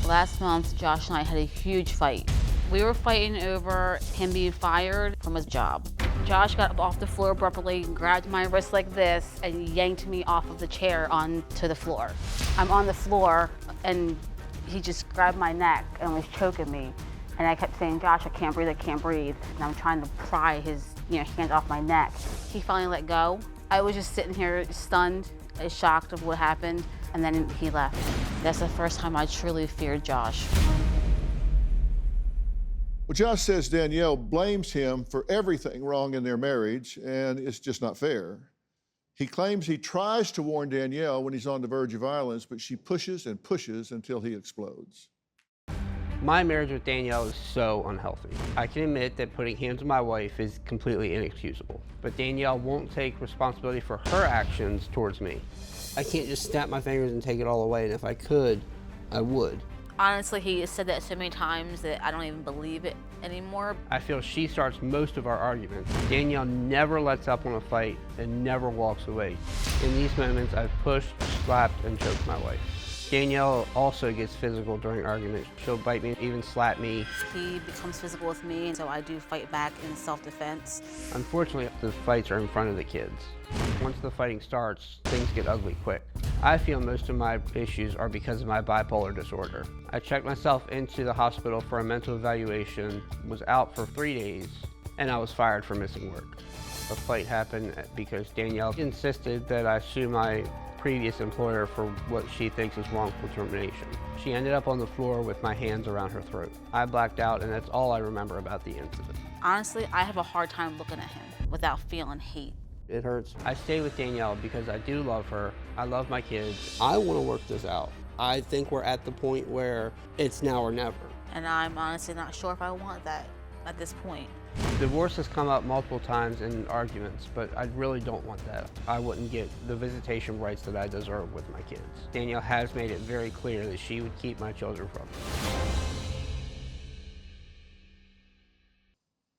Last month, Josh and I had a huge fight. We were fighting over him being fired from his job. Josh got up off the floor abruptly, grabbed my wrist like this, and yanked me off of the chair onto the floor. I'm on the floor, and he just grabbed my neck and was choking me. And I kept saying, Josh, I can't breathe, I can't breathe. And I'm trying to pry his hands off my neck. He finally let go. I was just sitting here stunned, shocked of what happened, and then he left. That's the first time I truly feared Josh. Well, Josh says Danielle blames him for everything wrong in their marriage, and it's just not fair. He claims he tries to warn Danielle when he's on the verge of violence, but she pushes and pushes until he explodes. My marriage with Danielle is so unhealthy. I can admit that putting hands on my wife is completely inexcusable, but Danielle won't take responsibility for her actions towards me. I can't just snap my fingers and take it all away, and if I could, I would. Honestly, he has said that so many times that I don't even believe it anymore. I feel she starts most of our arguments. Danielle never lets up on a fight and never walks away. In these moments, I've pushed, slapped, and choked my wife. Danielle also gets physical during arguments. She'll bite me, even slap me. He becomes physical with me, and so I do fight back in self-defense. Unfortunately, the fights are in front of the kids. Once the fighting starts, things get ugly quick. I feel most of my issues are because of my bipolar disorder. I checked myself into the hospital for a mental evaluation, was out for 3 days, and I was fired for missing work. The fight happened because Danielle insisted that I sue my previous employer for what she thinks is wrongful termination. She ended up on the floor with my hands around her throat. I blacked out, and that's all I remember about the incident. Honestly, I have a hard time looking at him without feeling hate. It hurts. I stay with Danielle because I do love her. I love my kids. I want to work this out. I think we're at the point where it's now or never. And I'm honestly not sure if I want that at this point. Divorce has come up multiple times in arguments, but I really don't want that. I wouldn't get the visitation rights that I deserve with my kids. Danielle has made it very clear that she would keep my children from me.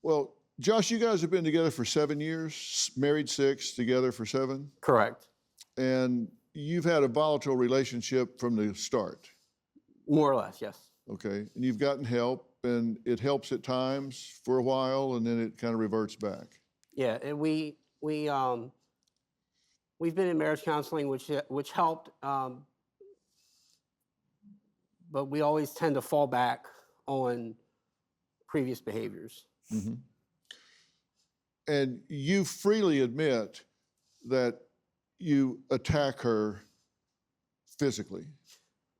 Well, Josh, you guys have been together for 7 years, married 6, together for 7? Correct. And you've had a volatile relationship from the start. More or less, yes. Okay, and you've gotten help, and it helps at times for a while, and then it kind of reverts back. Yeah, and we've been in marriage counseling, which helped, but we always tend to fall back on previous behaviors. Mm-hmm. And you freely admit that you attack her physically.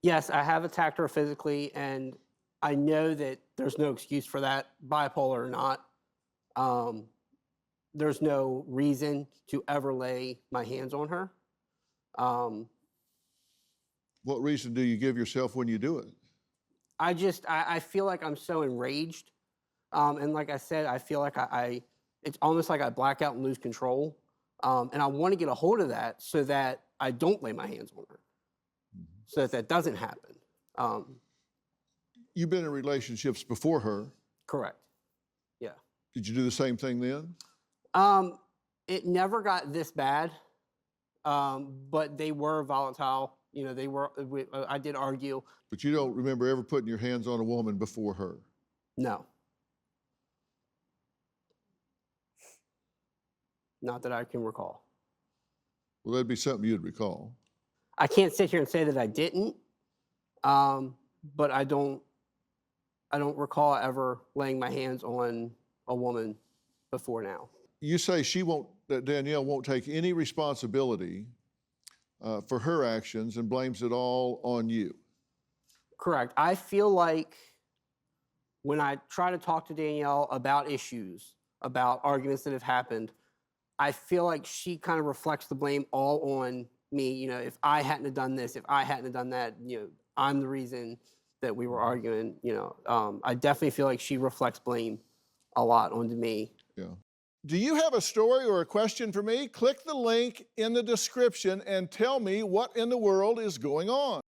Yes, I have attacked her physically, and I know that there's no excuse for that, bipolar or not. There's no reason to ever lay my hands on her. What reason do you give yourself when you do it? I feel like I'm so enraged. And like I said, I feel like it's almost like I black out and lose control. And I want to get a hold of that so that I don't lay my hands on her, so that doesn't happen. You've been in relationships before her. Correct. Yeah. Did you do the same thing then? It never got this bad, but they were volatile. You know, I did argue. But you don't remember ever putting your hands on a woman before her? No. Not that I can recall. Well, that'd be something you'd recall. I can't sit here and say that I didn't, but I don't recall ever laying my hands on a woman before now. You say that Danielle won't take any responsibility for her actions and blames it all on you. Correct. I feel like when I try to talk to Danielle about issues, about arguments that have happened, I feel like she kind of reflects the blame all on me. You know, if I hadn't have done this, if I hadn't have done that, you know, I'm the reason that we were arguing. You know, I definitely feel like she reflects blame a lot onto me. Yeah. Do you have a story or a question for me? Click the link in the description and tell me what in the world is going on.